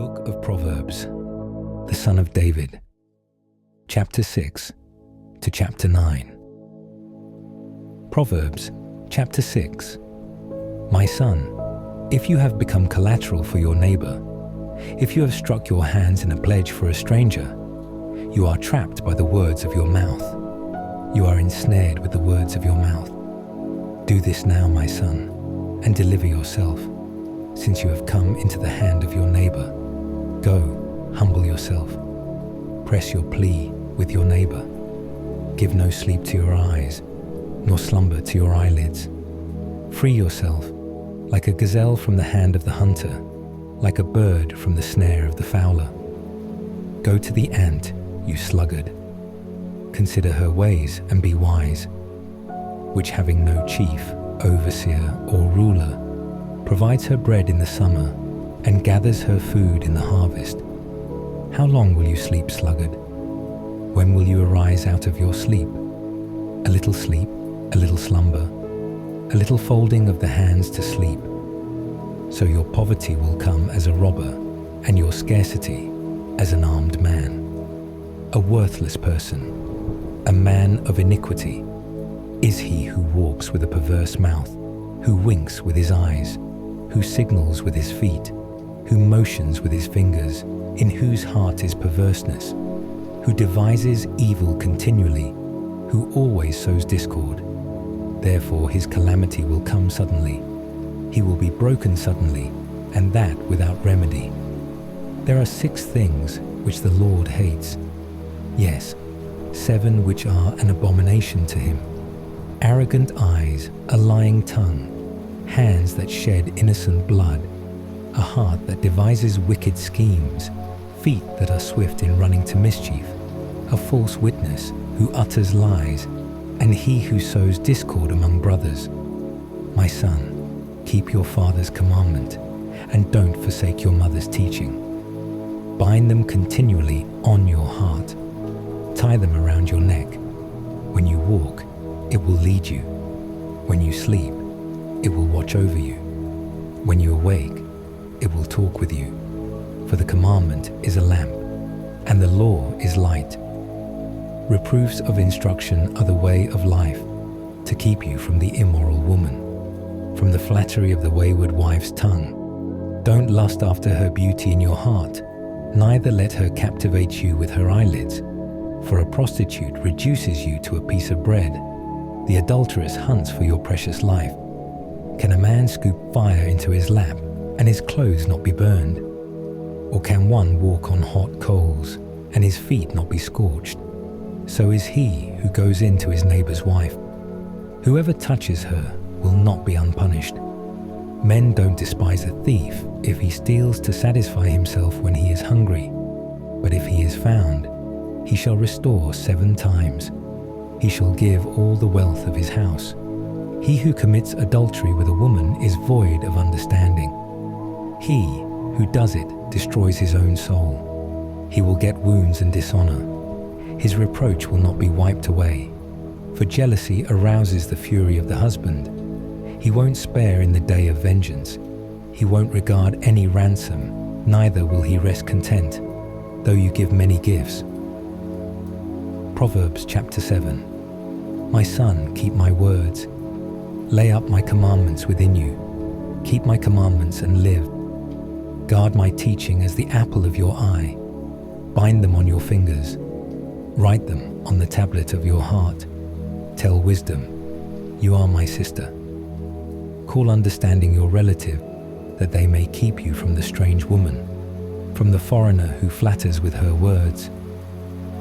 Book of Proverbs, the son of David, chapter 6 to chapter 9. Proverbs, chapter 6. My son, if you have become collateral for your neighbor, if you have struck your hands in a pledge for a stranger, you are trapped by the words of your mouth. You are ensnared with the words of your mouth. Do this now, my son, and deliver yourself, since you have come into the hand of your neighbor. Go, humble yourself. Press your plea with your neighbor. Give no sleep to your eyes, nor slumber to your eyelids. Free yourself, like a gazelle from the hand of the hunter, like a bird from the snare of the fowler. Go to the ant, you sluggard. Consider her ways and be wise, which having no chief, overseer, or ruler, provides her bread in the summer and gathers her food in the harvest. How long will you sleep, sluggard? When will you arise out of your sleep? A little sleep, a little slumber, a little folding of the hands to sleep. So your poverty will come as a robber, and your scarcity as an armed man. A worthless person, a man of iniquity, is he who walks with a perverse mouth, who winks with his eyes, who signals with his feet, who motions with his fingers, in whose heart is perverseness, who devises evil continually, who always sows discord. Therefore his calamity will come suddenly. He will be broken suddenly, and that without remedy. There are 6 things which the Lord hates, yes, 7 which are an abomination to him: arrogant eyes, a lying tongue, hands that shed innocent blood, a heart that devises wicked schemes, feet that are swift in running to mischief, a false witness who utters lies, and he who sows discord among brothers. My son, keep your father's commandment, and don't forsake your mother's teaching. Bind them continually on your heart. Tie them around your neck. When you walk, it will lead you. When you sleep, it will watch over you. When you awake, it will talk with you. For the commandment is a lamp, and the law is light. Reproofs of instruction are the way of life, to keep you from the immoral woman, from the flattery of the wayward wife's tongue. Don't lust after her beauty in your heart, neither let her captivate you with her eyelids. For a prostitute reduces you to a piece of bread. The adulteress hunts for your precious life. Can a man scoop fire into his lap, and his clothes not be burned? Or can one walk on hot coals, and his feet not be scorched? So is he who goes in to his neighbor's wife. Whoever touches her will not be unpunished. Men don't despise a thief if he steals to satisfy himself when he is hungry. But if he is found, he shall restore 7 times. He shall give all the wealth of his house. He who commits adultery with a woman is void of understanding. He who does it destroys his own soul. He will get wounds and dishonor. His reproach will not be wiped away. For jealousy arouses the fury of the husband. He won't spare in the day of vengeance. He won't regard any ransom, neither will he rest content, though you give many gifts. Proverbs chapter 7. My son, keep my words. Lay up my commandments within you. Keep my commandments and live. Guard my teaching as the apple of your eye. Bind them on your fingers. Write them on the tablet of your heart. Tell wisdom, you are my sister. Call understanding your relative, that they may keep you from the strange woman, from the foreigner who flatters with her words.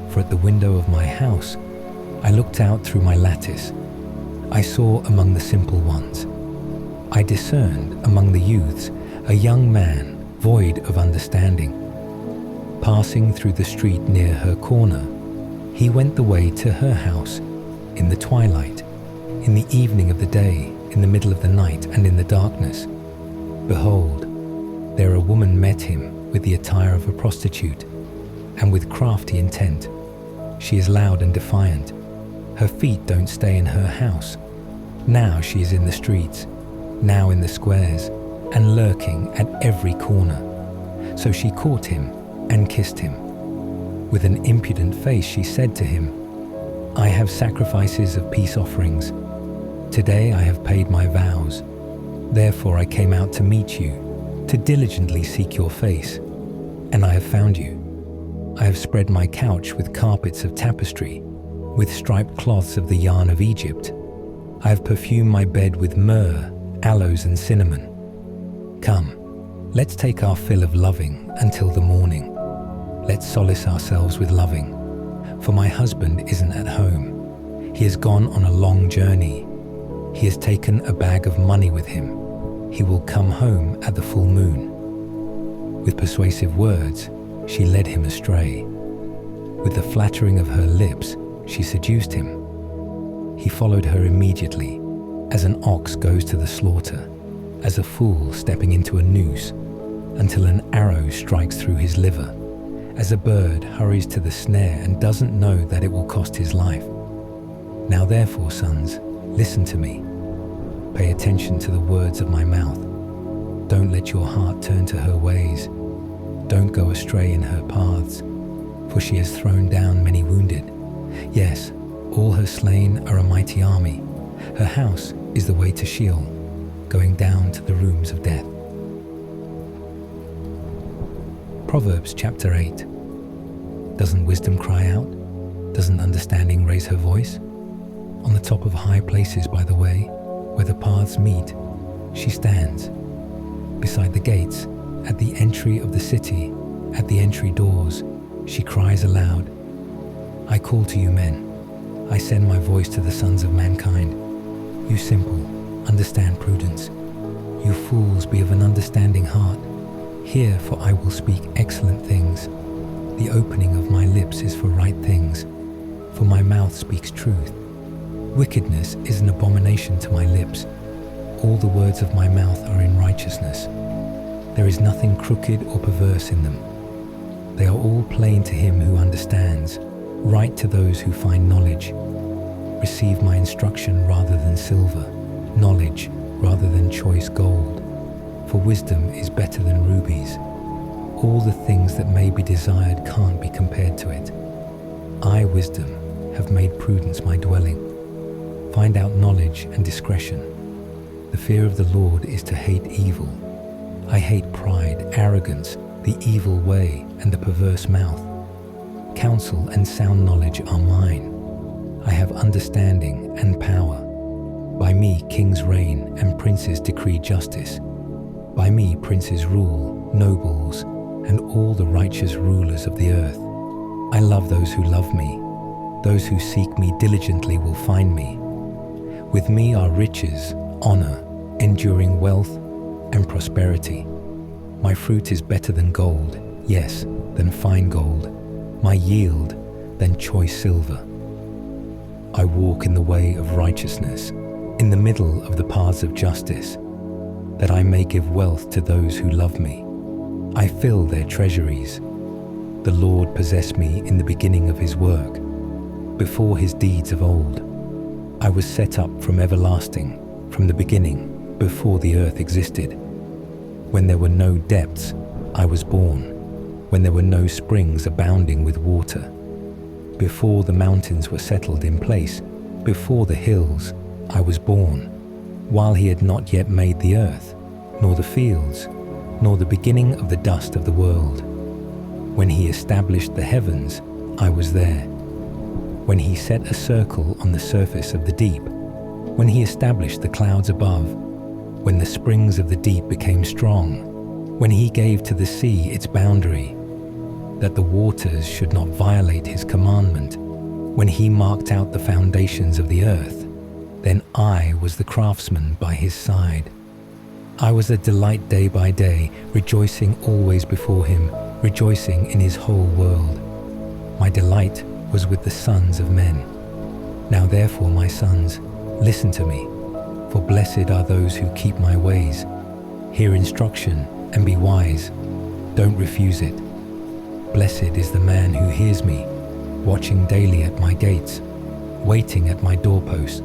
For at the window of my house, I looked out through my lattice. I saw among the simple ones. I discerned among the youths a young man void of understanding. Passing through the street near her corner, he went the way to her house, in the twilight, in the evening of the day, in the middle of the night, and in the darkness. Behold, there a woman met him with the attire of a prostitute, and with crafty intent. She is loud and defiant. Her feet don't stay in her house. Now she is in the streets, now in the squares, and lurking at every corner. So she caught him and kissed him. With an impudent face she said to him, I have sacrifices of peace offerings. Today I have paid my vows. Therefore I came out to meet you, to diligently seek your face. And I have found you. I have spread my couch with carpets of tapestry, with striped cloths of the yarn of Egypt. I have perfumed my bed with myrrh, aloes and cinnamon. Come, let's take our fill of loving until the morning. Let's solace ourselves with loving. For my husband isn't at home. He has gone on a long journey. He has taken a bag of money with him. He will come home at the full moon. With persuasive words, she led him astray. With the flattering of her lips, she seduced him. He followed her immediately, as an ox goes to the slaughter, as a fool stepping into a noose, until an arrow strikes through his liver, as a bird hurries to the snare and doesn't know that it will cost his life. Now therefore, sons, listen to me. Pay attention to the words of my mouth. Don't let your heart turn to her ways. Don't go astray in her paths, for she has thrown down many wounded. Yes, all her slain are a mighty army. Her house is the way to Sheol, going down to the rooms of death. Proverbs chapter 8. Doesn't wisdom cry out? Doesn't understanding raise her voice? On the top of high places by the way, where the paths meet, she stands. Beside the gates, at the entry of the city, at the entry doors, she cries aloud. I call to you men. I send my voice to the sons of mankind. You simple, understand prudence. You fools, be of an understanding heart. Hear, for I will speak excellent things. The opening of my lips is for right things, for my mouth speaks truth. Wickedness is an abomination to my lips. All the words of my mouth are in righteousness. There is nothing crooked or perverse in them. They are all plain to him who understands, right to those who find knowledge. Receive my instruction rather than silver, knowledge rather than choice gold. For wisdom is better than rubies. All the things that may be desired can't be compared to it. I, wisdom, have made prudence my dwelling. Find out knowledge and discretion. The fear of the Lord is to hate evil. I hate pride, arrogance, the evil way, and the perverse mouth. Counsel and sound knowledge are mine. I have understanding and power. By me kings reign and princes decree justice. By me princes rule, nobles, and all the righteous rulers of the earth. I love those who love me. Those who seek me diligently will find me. With me are riches, honor, enduring wealth, and prosperity. My fruit is better than gold, yes, than fine gold. My yield than choice silver. I walk in the way of righteousness, in the middle of the paths of justice, that I may give wealth to those who love me. I fill their treasuries. The Lord possessed me in the beginning of his work, before his deeds of old. I was set up from everlasting, from the beginning, before the earth existed. When there were no depths, I was born, when there were no springs abounding with water. Before the mountains were settled in place, before the hills, I was born, while he had not yet made the earth, nor the fields, nor the beginning of the dust of the world. When he established the heavens, I was there. When he set a circle on the surface of the deep, when he established the clouds above, when the springs of the deep became strong, when he gave to the sea its boundary, that the waters should not violate his commandment, when he marked out the foundations of the earth, then I was the craftsman by his side. I was a delight day by day, rejoicing always before him, rejoicing in his whole world. My delight was with the sons of men. Now therefore, my sons, listen to me, for blessed are those who keep my ways. Hear instruction and be wise. Don't refuse it. Blessed is the man who hears me, watching daily at my gates, waiting at my doorposts.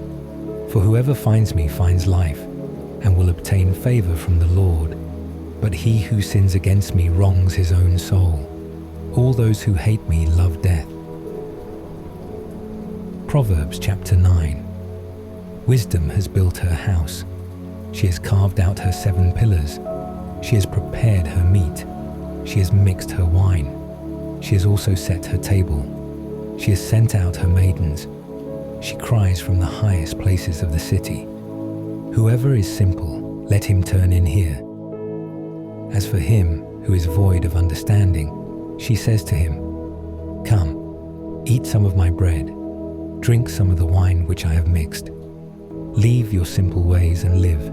For whoever finds me finds life, and will obtain favor from the Lord. But he who sins against me wrongs his own soul. All those who hate me love death. Proverbs chapter 9. Wisdom has built her house. She has carved out her 7 pillars. She has prepared her meat. She has mixed her wine. She has also set her table. She has sent out her maidens. She cries from the highest places of the city. Whoever is simple, let him turn in here. As for him who is void of understanding, she says to him, Come, eat some of my bread, drink some of the wine which I have mixed. Leave your simple ways and live.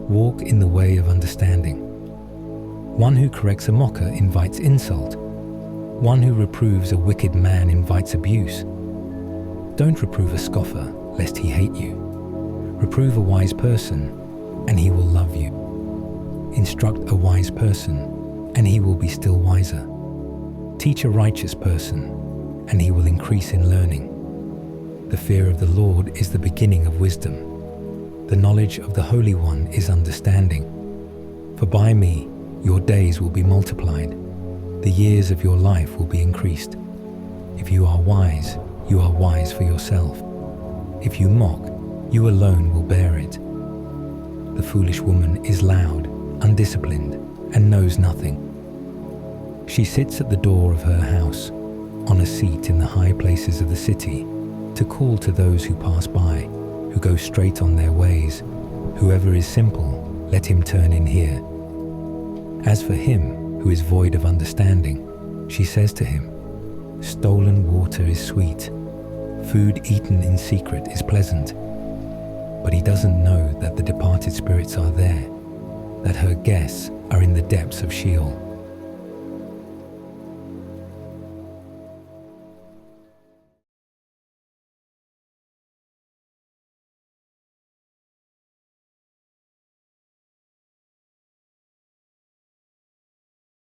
Walk in the way of understanding. One who corrects a mocker invites insult. One who reproves a wicked man invites abuse. Don't reprove a scoffer, lest he hate you. Reprove a wise person, and he will love you. Instruct a wise person, and he will be still wiser. Teach a righteous person, and he will increase in learning. The fear of the Lord is the beginning of wisdom. The knowledge of the Holy One is understanding. For by me your days will be multiplied. The years of your life will be increased. If you are wise for yourself. If you mock, you alone will bear it. The foolish woman is loud, undisciplined, and knows nothing. She sits at the door of her house, on a seat in the high places of the city, to call to those who pass by, who go straight on their ways. Whoever is simple, let him turn in here. As for him who is void of understanding, she says to him, Stolen water is sweet. Food eaten in secret is pleasant. But he doesn't know that the departed spirits are there, that her guests are in the depths of Sheol.